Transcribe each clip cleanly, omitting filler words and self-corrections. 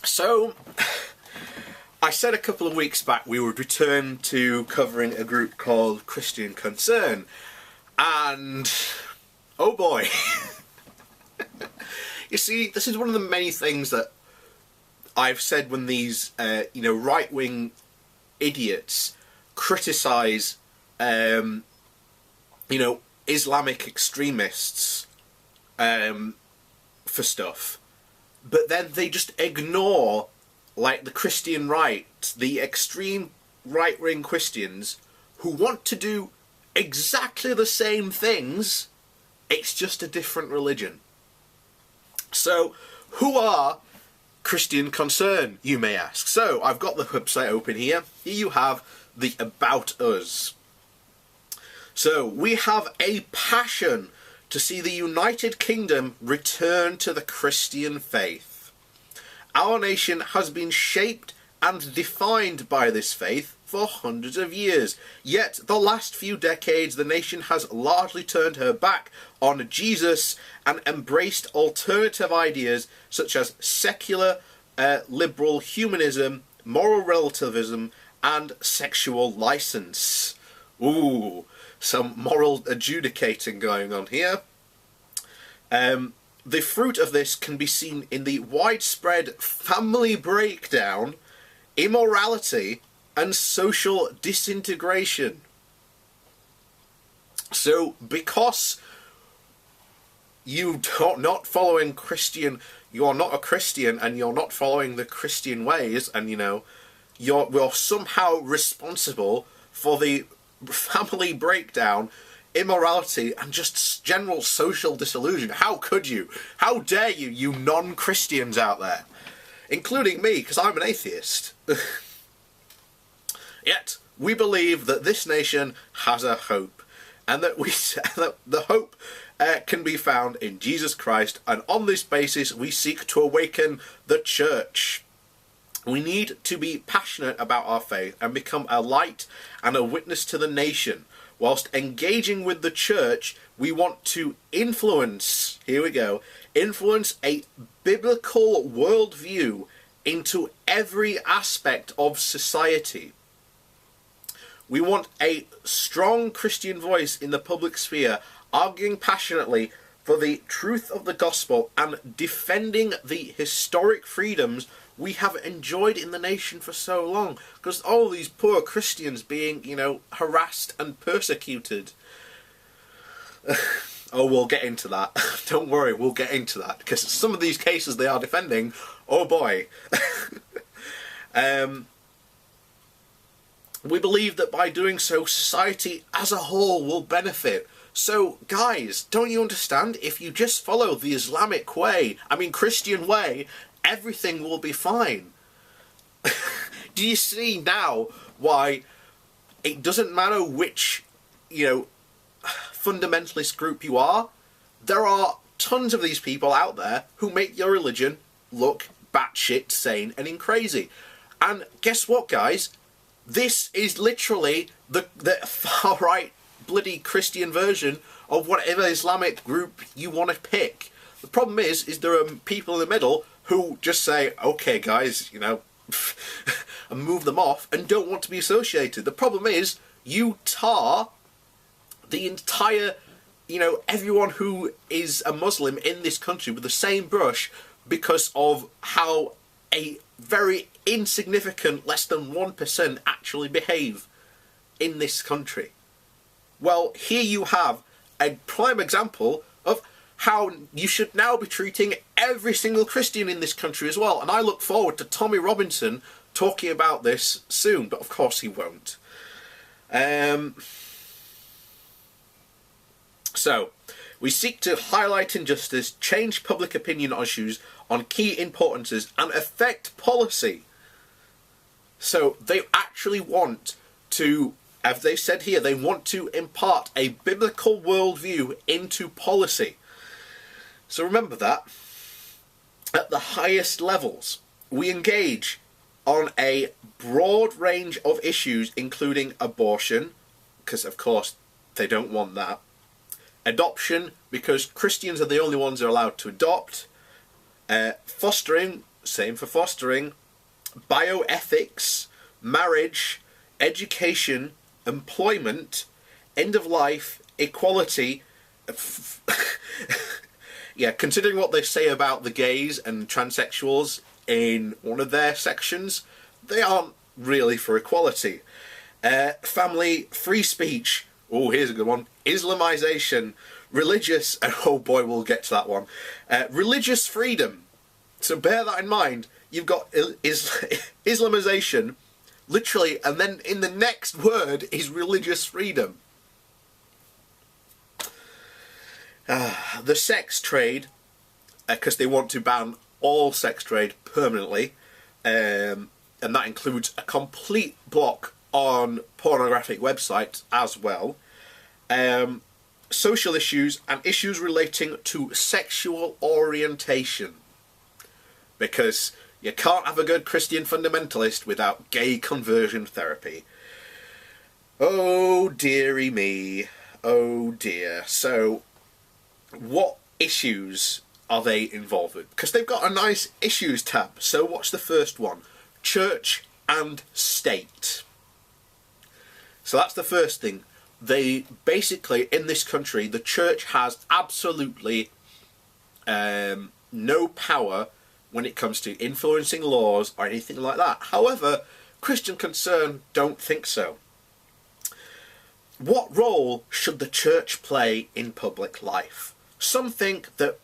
So, I said a couple of weeks back we would return to covering a group called Christian Concern, and oh boy. You see, this is one of the many things that I've said when these, right-wing idiots criticise, Islamic extremists for stuff, but then they just ignore, like, the Christian right, the extreme right-wing Christians who want to do exactly the same things, it's just a different religion. So, who are Christian Concern, you may ask? So, I've got the website open here. Here you have the About Us. So, we have a passion to see the United Kingdom return to the Christian faith. Our nation has been shaped and defined by this faith for hundreds of years. Yet, the last few decades, the nation has largely turned her back on Jesus and embraced alternative ideas such as secular, liberal humanism, moral relativism, and sexual license. Ooh, some moral adjudicating going on here. The fruit of this can be seen in the widespread family breakdown, immorality, and social disintegration. So, because you're not following Christian, you're not a Christian, and you're not following the Christian ways, and you're somehow responsible for the family breakdown, immorality, and just general social disillusion. How could you? How dare you, you non-Christians out there? Including me, because I'm an atheist. Yet, we believe that this nation has a hope, and that the hope can be found in Jesus Christ, and on this basis we seek to awaken the church. We need to be passionate about our faith and become a light and a witness to the nation. Whilst engaging with the church, we want to influence, here we go, influence a biblical worldview into every aspect of society. We want a strong Christian voice in the public sphere, arguing passionately for the truth of the gospel and defending the historic freedoms we have enjoyed in the nation for so long. Because all these poor Christians being, harassed and persecuted. Oh, we'll get into that. Don't worry, we'll get into that. Because some of these cases they are defending, oh boy. We believe that by doing so, society as a whole will benefit. So, guys, don't you understand? If you just follow the Islamic way, Christian way, everything will be fine. Do you see now why it doesn't matter which, fundamentalist group you are? There are tons of these people out there who make your religion look batshit sane and crazy. And guess what, guys? This is literally the far-right bloody Christian version of whatever Islamic group you want to pick. The problem is there are people in the middle who just say, okay guys, and move them off and don't want to be associated. The problem is you tar the entire, everyone who is a Muslim in this country with the same brush because of how a very insignificant, less than 1% actually behave in this country. Well, here you have a prime example of how you should now be treating every single Christian in this country as well. And I look forward to Tommy Robinson talking about this soon, but of course he won't. So, we seek to highlight injustice, change public opinion on issues, on key importances, and affect policy. So, they actually want to, as they said here, they want to impart a biblical worldview into policy. So remember that, at the highest levels, we engage on a broad range of issues, including abortion, because of course they don't want that, adoption, because Christians are the only ones who are allowed to adopt, fostering, same for fostering, bioethics, marriage, education, employment, end of life, equality. Yeah, considering what they say about the gays and transsexuals in one of their sections, they aren't really for equality. Family, free speech. Oh, here's a good one. Islamization, religious. Oh boy, we'll get to that one. Religious freedom. So bear that in mind. You've got Islamization, literally, and then in the next word is religious freedom. The sex trade, because they want to ban all sex trade permanently, and that includes a complete block on pornographic websites as well. Social issues and issues relating to sexual orientation, because you can't have a good Christian fundamentalist without gay conversion therapy. Oh dearie me, oh dear. So what issues are they involved with? Because they've got a nice issues tab. So what's the first one? Church and state. So that's the first thing. They basically, in this country, the church has absolutely no power when it comes to influencing laws or anything like that. However, Christian Concern don't think so. What role should the church play in public life? Some think that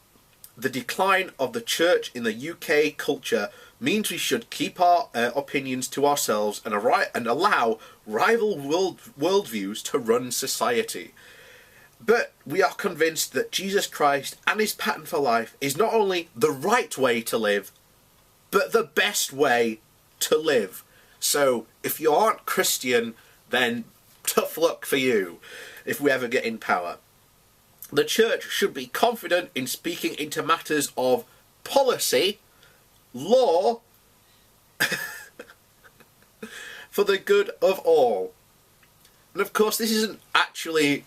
the decline of the church in the UK culture means we should keep our opinions to ourselves and allow rival worldviews to run society. But we are convinced that Jesus Christ and his pattern for life is not only the right way to live, but the best way to live. So if you aren't Christian, then tough luck for you if we ever get in power. The church should be confident in speaking into matters of policy, law, for the good of all. And of course this isn't actually,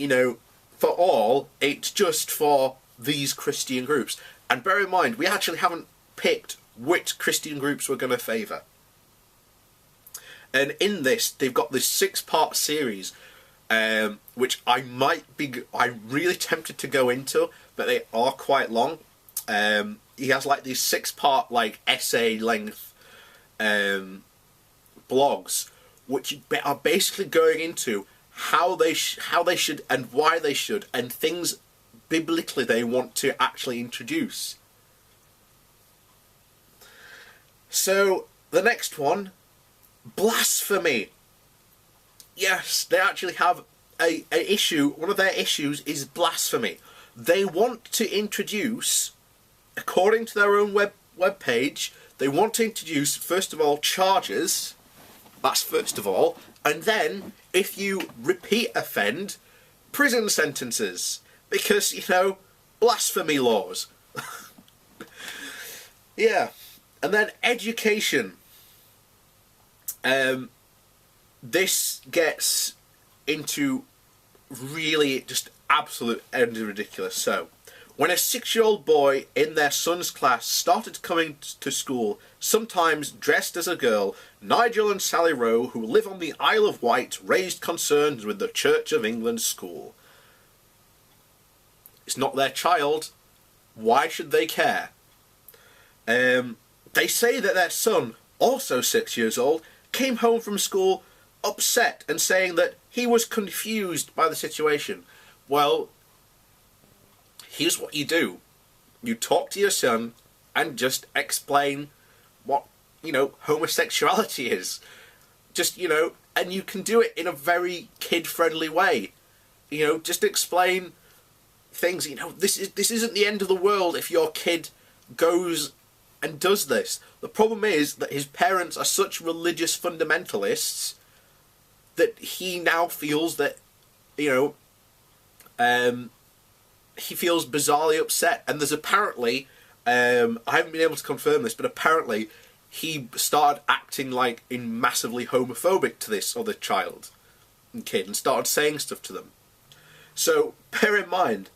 for all, it's just for these Christian groups. And bear in mind, we actually haven't picked which Christian groups we're going to favour. And in this, they've got this 6-part series, which I'm really tempted to go into, but they are quite long. He has like these 6-part essay length blogs, which are basically going into how they should and why they should, and things biblically they want to actually introduce. So the next one, blasphemy. Yes, they actually have a issue. One of their issues is blasphemy. They want to introduce, according to their own web page, they want to introduce, first of all, charges. That's first of all. And then, if you repeat offend, prison sentences. Because, blasphemy laws. Yeah. And then education. This gets into really just absolute and ridiculous. So, when a 6-year-old boy in their son's class started coming to school, sometimes dressed as a girl, Nigel and Sally Rowe, who live on the Isle of Wight, raised concerns with the Church of England school. It's not their child. Why should they care? They say that their son, also 6 years old, came home from school upset and saying that he was confused by the situation. Well, here's what you do. You talk to your son and just explain what, homosexuality is. Just, and you can do it in a very kid-friendly way. Just explain things. This isn't the end of the world if your kid goes and does this. The problem is that his parents are such religious fundamentalists that he now feels that, he feels bizarrely upset. And there's apparently, I haven't been able to confirm this, but apparently he started acting massively homophobic to this other child and kid and started saying stuff to them. So bear in mind,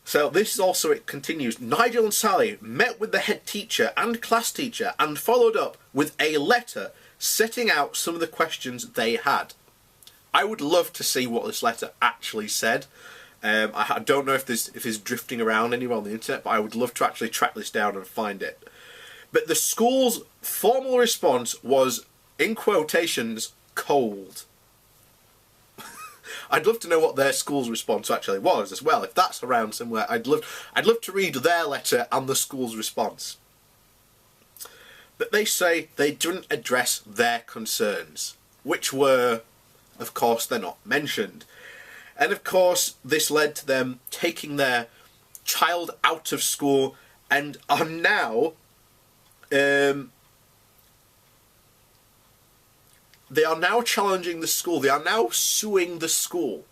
So this is also, it continues, Nigel and Sally met with the head teacher and class teacher and followed up with a letter setting out some of the questions they had. I would love to see what this letter actually said. I don't know if it's drifting around anywhere on the internet, but I would love to actually track this down and find it. But the school's formal response was, in quotations, cold. I'd love to know what their school's response actually was as well. If that's around somewhere, I'd love to read their letter and the school's response. But they say they didn't address their concerns, which were, of course, they're not mentioned. And of course, this led to them taking their child out of school and are now they are now challenging the school. They are now suing the school.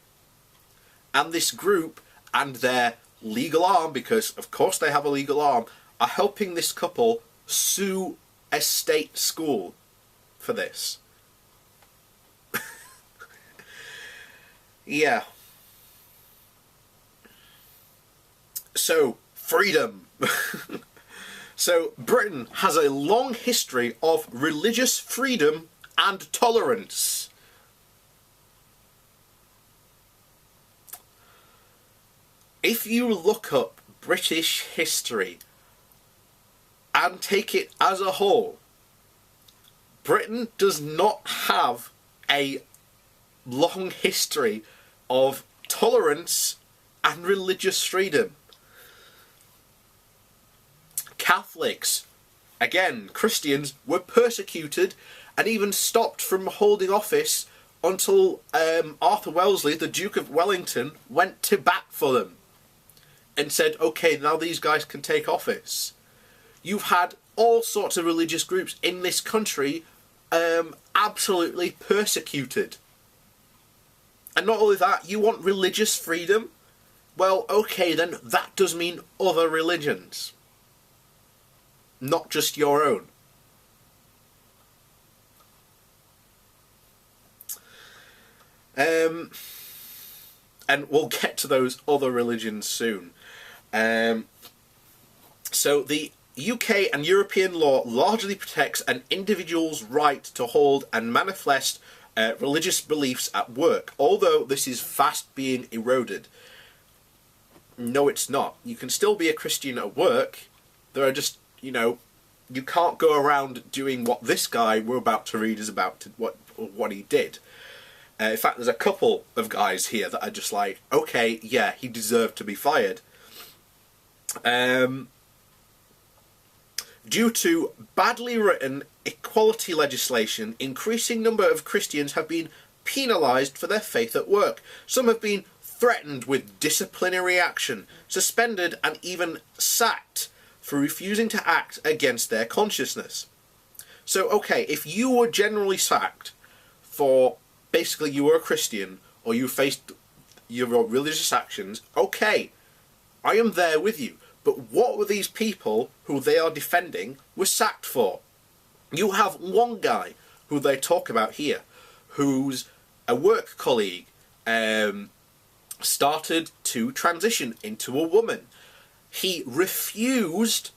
And this group and their legal arm, because of course they have a legal arm, are helping this couple sue a state school for this. Yeah. So, freedom. So, Britain has a long history of religious freedom and tolerance. If you look up British history and take it as a whole, Britain does not have a long history of tolerance and religious freedom. Catholics, again, Christians, were persecuted and even stopped from holding office until Arthur Wellesley, the Duke of Wellington, went to bat for them and said, okay, now these guys can take office. You've had all sorts of religious groups in this country absolutely persecuted. And not only that, you want religious freedom? Well, okay, then that does mean other religions. Not just your own. And we'll get to those other religions soon. So the UK and European law largely protects an individual's right to hold and manifest religious beliefs at work, although this is fast being eroded. No, it's not. You can still be a Christian at work. There are just, you know, you can't go around doing what this guy we're about to read is about to, what he did. In fact, there's a couple of guys here that are just like, okay, yeah, he deserved to be fired. Due to badly written equality legislation, increasing number of Christians have been penalised for their faith at work. Some have been threatened with disciplinary action, suspended and even sacked for refusing to act against their consciousness. So, okay, if you were generally sacked for basically you were a Christian or you faced your religious actions, okay, I am there with you. But what were these people who they are defending were sacked for? You have one guy who they talk about here, who's a work colleague, started to transition into a woman. He refused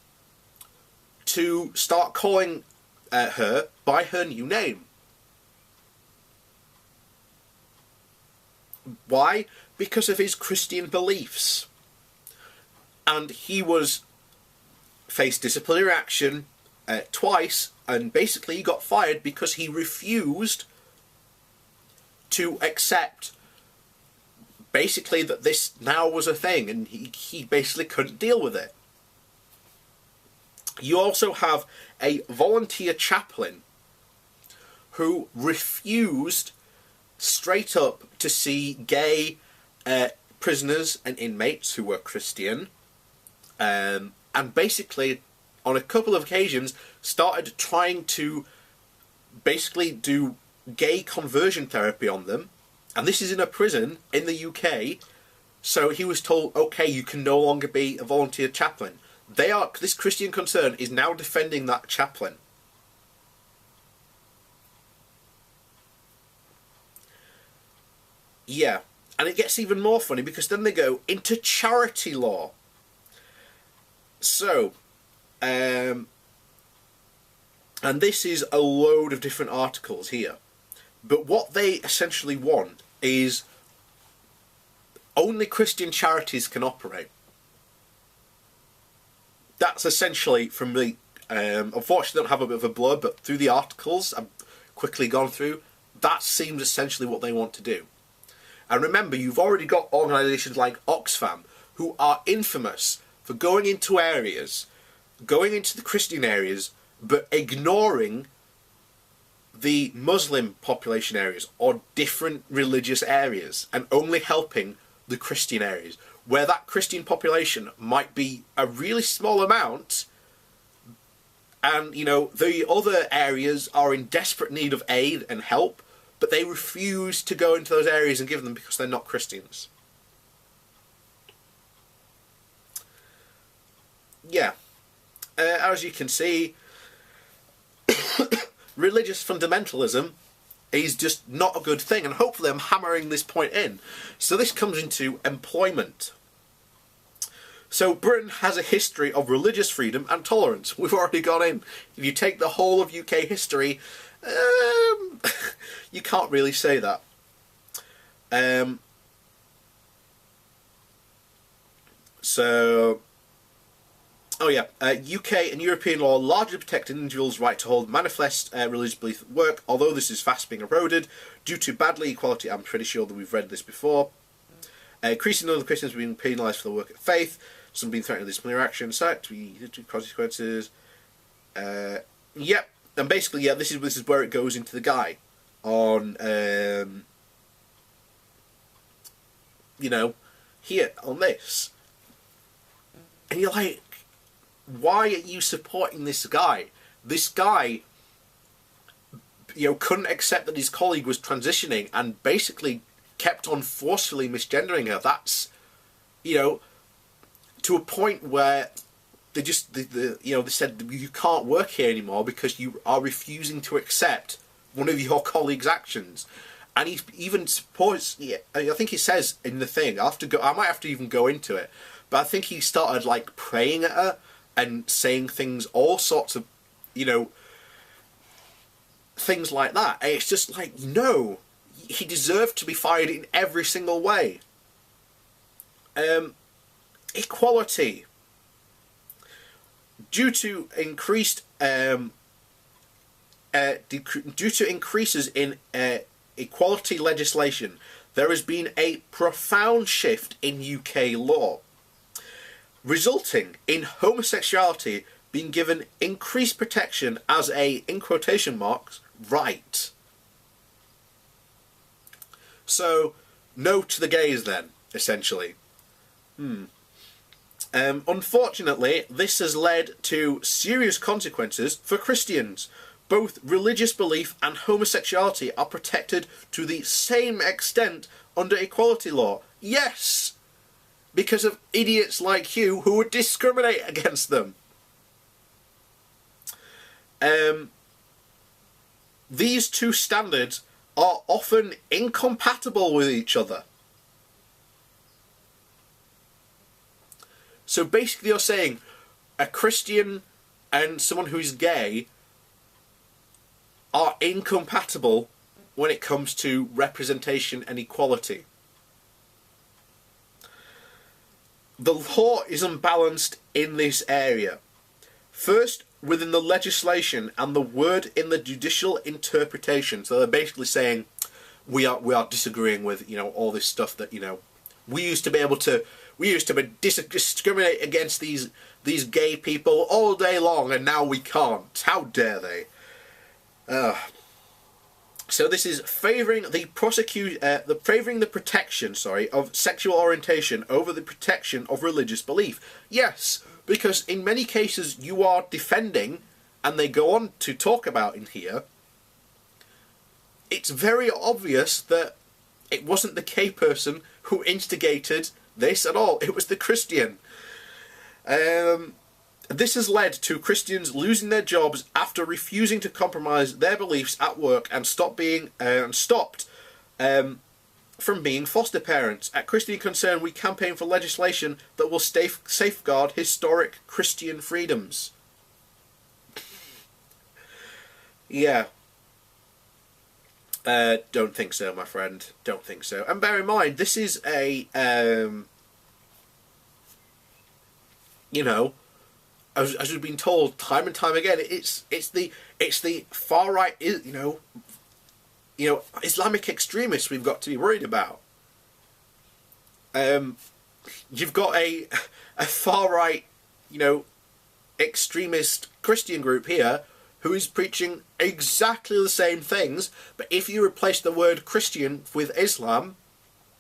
to start calling her by her new name. Why? Because of his Christian beliefs. And he faced disciplinary action twice, and basically he got fired because he refused to accept basically that this now was a thing, and he basically couldn't deal with it. You also have a volunteer chaplain who refused straight up to see gay prisoners and inmates who were Christian, and basically on a couple of occasions started trying to basically do gay conversion therapy on them. And this is in a prison in the UK, so he was told, okay, you can no longer be a volunteer chaplain. This Christian Concern is now defending that chaplain. Yeah, And it gets even more funny because then they go into charity law. So, and this is a load of different articles here. But what they essentially want is only Christian charities can operate. That's essentially from the... unfortunately, I don't have a bit of a blur, but through the articles I've quickly gone through, that seems essentially what they want to do. And remember, you've already got organisations like Oxfam, who are infamous for going into areas, going into the Christian areas, but ignoring the Muslim population areas or different religious areas, and only helping the Christian areas, where that Christian population might be a really small amount, and, you know, the other areas are in desperate need of aid and help, but they refuse to go into those areas and give them because they're not Christians. Yeah. As you can see, religious fundamentalism is just not a good thing, and hopefully I'm hammering this point in. So this comes into employment. So Britain has a history of religious freedom and tolerance. We've already gone in. If you take the whole of UK history, you can't really say that. UK and European law largely protect an individual's right to hold manifest religious belief at work, although this is fast being eroded due to badly equality. I'm pretty sure that we've read this before. Increasing number of Christians being penalised for their work of faith, some being threatened with disciplinary action, to be consequences. Yep, and basically, yeah, this is where it goes into the guy on, you know, here on this, and you're like, why are you supporting this guy? This guy, you know, couldn't accept that his colleague was transitioning and basically kept on forcefully misgendering her. That's, you know, to a point where they just, you know, they said you can't work here anymore because you are refusing to accept one of your colleagues' actions. And he even supports, yeah, I think he says in the thing, I might have to even go into it, but I think he started like praying at her and saying things, all sorts of, you know, things like that. And it's just like, no, he deserved to be fired in every single way. Equality. Due to increased, due to increases in equality legislation, there has been a profound shift in UK law, resulting in homosexuality being given increased protection as a, in quotation marks, right. So, no to the gays then, essentially. Unfortunately, this has led to serious consequences for Christians. Both religious belief and homosexuality are protected to the same extent under equality law. Yes! Because of idiots like you who would discriminate against them. These two standards are often incompatible with each other. So basically you're saying a Christian and someone who's gay are incompatible when it comes to representation and equality. The law is unbalanced in this area. First, within the legislation and the word in the judicial interpretation. So they're basically saying we are disagreeing with, you know, all this stuff that, you know, we used to discriminate against these gay people all day long, and now we can't. How dare they? So this is favouring the protection, of sexual orientation over the protection of religious belief. Yes, because in many cases you are defending, and they go on to talk about in here, it's very obvious that it wasn't the gay person who instigated this at all. It was the Christian. This has led to Christians losing their jobs after refusing to compromise their beliefs at work and stopped from being foster parents. At Christian Concern, we campaign for legislation that will safeguard historic Christian freedoms. Yeah. Don't think so, my friend. Don't think so. And bear in mind, this is a, as we've been told time and time again, it's the far right, Islamic extremists we've got to be worried about. You've got a far right, extremist Christian group here who is preaching exactly the same things, but if you replace the word Christian with Islam,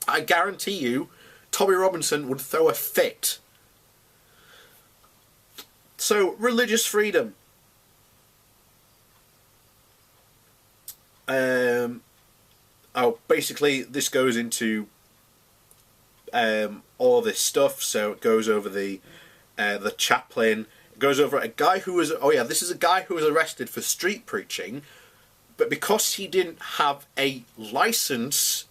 I guarantee you, Tommy Robinson would throw a fit. So, religious freedom. Basically, this goes into all this stuff. So it goes over the chaplain. It goes over a guy who was. Oh yeah, this is a guy who was arrested for street preaching, but because he didn't have a license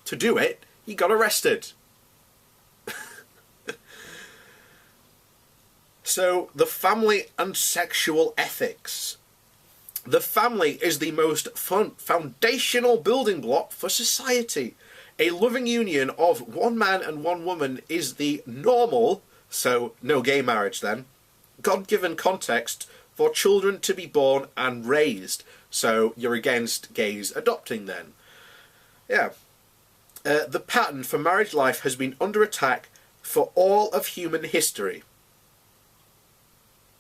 to do it, he got arrested. So, the family and sexual ethics. The family is the most foundational building block for society. A loving union of one man and one woman is the normal, so no gay marriage then, God-given context for children to be born and raised. So you're against gays adopting then. Yeah. The pattern for marriage life has been under attack for all of human history.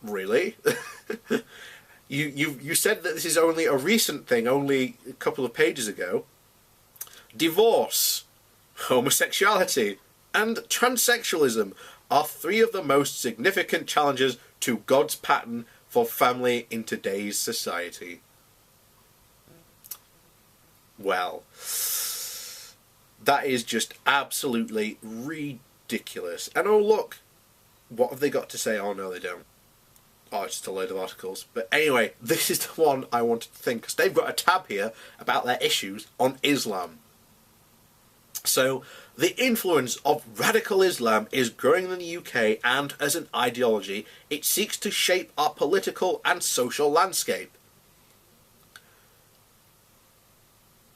Really? You said that this is only a recent thing, only a couple of pages ago. Divorce, homosexuality, and transsexualism are three of the most significant challenges to God's pattern for family in today's society. Well, that is just absolutely ridiculous. And oh look, what have they got to say? Oh no, they don't. Oh, it's just a load of articles. But anyway, this is the one I wanted to think, because they've got a tab here about their issues on Islam. So, the influence of radical Islam is growing in the UK, and as an ideology, it seeks to shape our political and social landscape.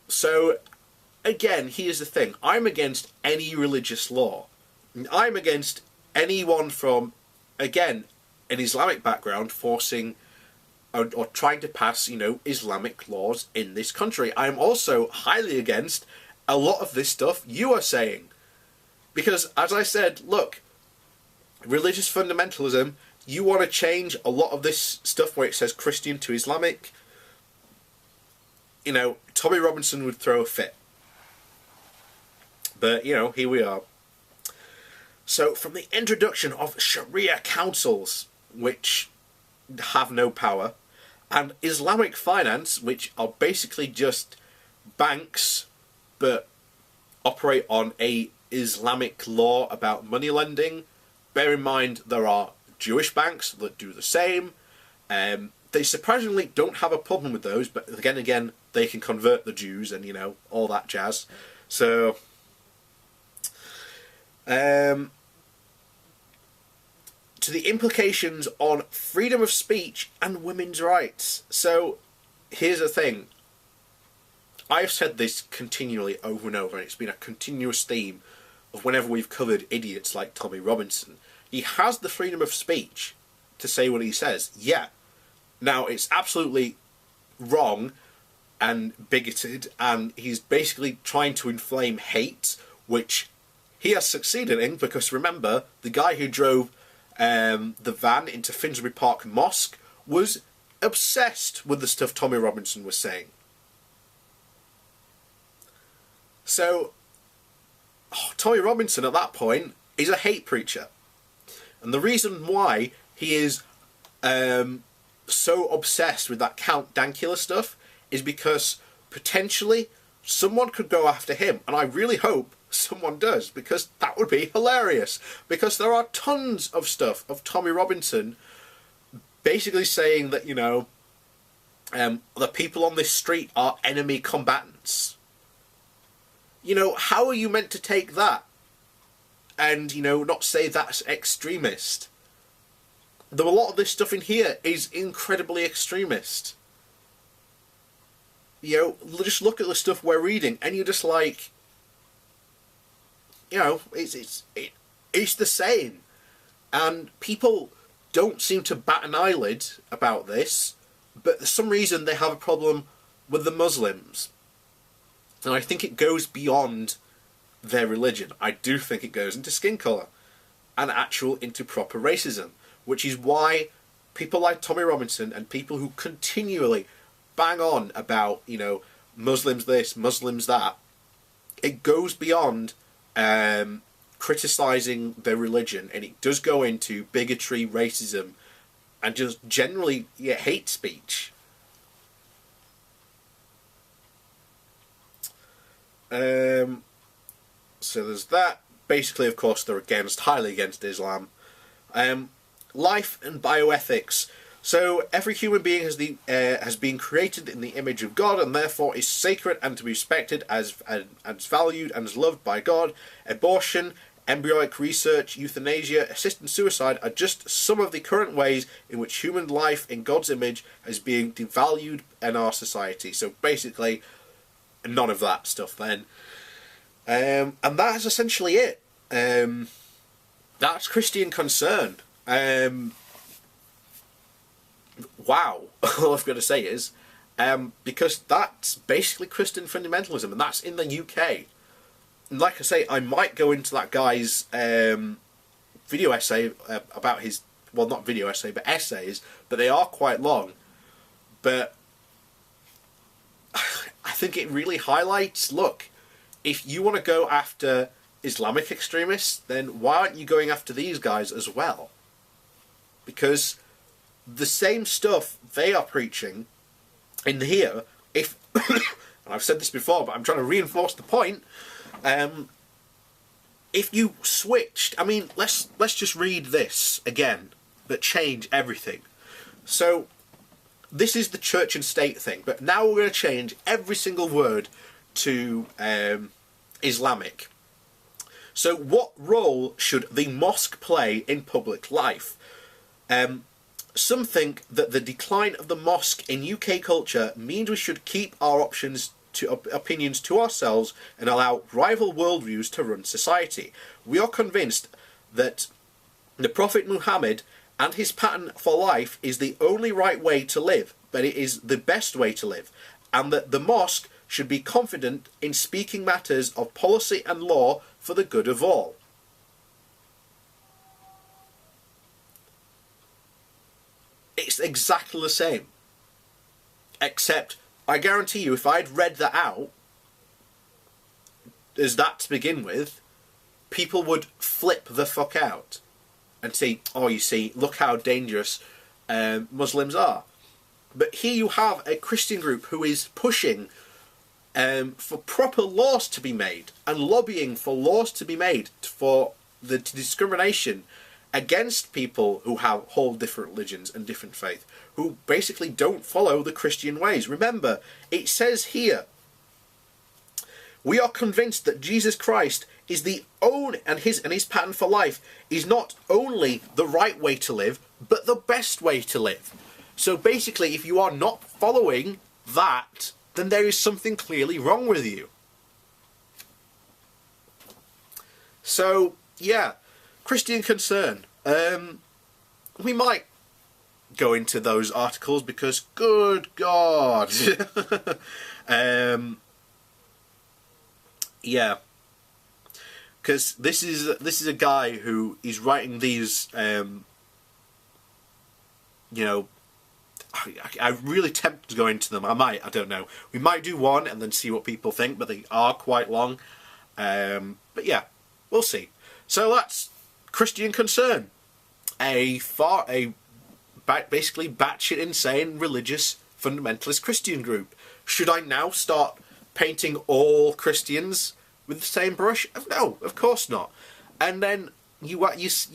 So, again, here's the thing. I'm against any religious law. I'm against anyone from, again, an Islamic background forcing or trying to pass, Islamic laws in this country. I'm also highly against a lot of this stuff you are saying. Because, as I said, look, religious fundamentalism, you want to change a lot of this stuff where it says Christian to Islamic. Tommy Robinson would throw a fit. But, here we are. So, from the introduction of Sharia councils, which have no power, and Islamic finance, which are basically just banks but operate on a Islamic law about money lending. Bear in mind there are Jewish banks that do the same. They surprisingly don't have a problem with those, but again, they can convert the Jews and, all that jazz. So, to the implications on freedom of speech and women's rights. So, here's the thing. I've said this continually over and over, and it's been a continuous theme of whenever we've covered idiots like Tommy Robinson. He has the freedom of speech to say what he says, yeah. Now, it's absolutely wrong and bigoted, and he's basically trying to inflame hate, which he has succeeded in, because remember, the guy who drove the van into Finsbury Park Mosque was obsessed with the stuff Tommy Robinson was saying. So, Tommy Robinson at that point is a hate preacher. And the reason why he is so obsessed with that Count Dankula stuff is because potentially someone could go after him. And I really hope someone does, because that would be hilarious. Because there are tons of stuff of Tommy Robinson basically saying that, the people on this street are enemy combatants. You know, how are you meant to take that and, you know, not say that's extremist? Though a lot of this stuff in here is incredibly extremist. You know, just look at the stuff we're reading and you're just like, you know, it's the same. And people don't seem to bat an eyelid about this, but for some reason they have a problem with the Muslims. And I think it goes beyond their religion. I do think it goes into skin colour and into proper racism, which is why people like Tommy Robinson and people who continually bang on about, you know, Muslims this, Muslims that, it goes beyond criticising their religion, and it does go into bigotry, racism, and just generally hate speech. So there's that. Basically, of course, they're highly against Islam. Life and bioethics. So every human being has been created in the image of God and therefore is sacred and to be respected as valued and as loved by God. Abortion, embryonic research, euthanasia, assisted suicide are just some of the current ways in which human life in God's image is being devalued in our society. So basically, none of that stuff then. And that is essentially it. That's Christian Concern. Wow, all I've got to say is, because that's basically Christian fundamentalism, and that's in the UK. And like I say, I might go into that guy's video essay about his, well, not video essay, but essays, but they are quite long. But I think it really highlights, look, if you want to go after Islamic extremists, then why aren't you going after these guys as well? Because the same stuff they are preaching in here, if and I've said this before, but I'm trying to reinforce the point. If you switched, I mean, let's just read this again, but change everything. So this is the church and state thing, but now we're going to change every single word to Islamic. So what role should the mosque play in public life? Some think that the decline of the mosque in UK culture means we should keep our opinions to ourselves and allow rival worldviews to run society. We are convinced that the Prophet Muhammad and his pattern for life is the only right way to live, but it is the best way to live, and that the mosque should be confident in speaking matters of policy and law for the good of all. It's exactly the same. Except, I guarantee you, if I'd read that out, as that to begin with, people would flip the fuck out. And say, oh, you see, look how dangerous Muslims are. But here you have a Christian group who is pushing for proper laws to be made, and lobbying for laws to be made for the discrimination against people who hold different religions and different faith, who basically don't follow the Christian ways. Remember, it says here, we are convinced that Jesus Christ is the only, and his pattern for life is not only the right way to live, but the best way to live. So basically, if you are not following that, then there is something clearly wrong with you. So, yeah, Christian Concern. We might go into those articles because, good God. Yeah. Because this is a guy who is writing these, you know, I'm really tempted to go into them. I don't know. We might do one and then see what people think, but they are quite long. But yeah, we'll see. So that's Christian Concern. Basically batshit insane religious fundamentalist Christian group. Should I now start painting all Christians with the same brush? No, of course not. And then you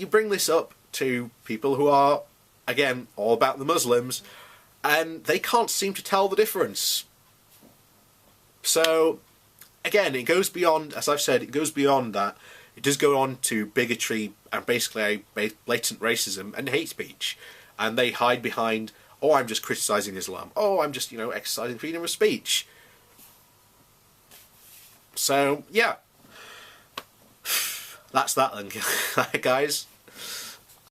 bring this up to people who are, again, all about the Muslims, and they can't seem to tell the difference. So, again, it goes beyond, as I've said, it goes beyond that. It does go on to bigotry and basically blatant racism and hate speech. And they hide behind, oh, I'm just criticising Islam. Oh, I'm just, exercising freedom of speech. So, yeah. That's that then, guys.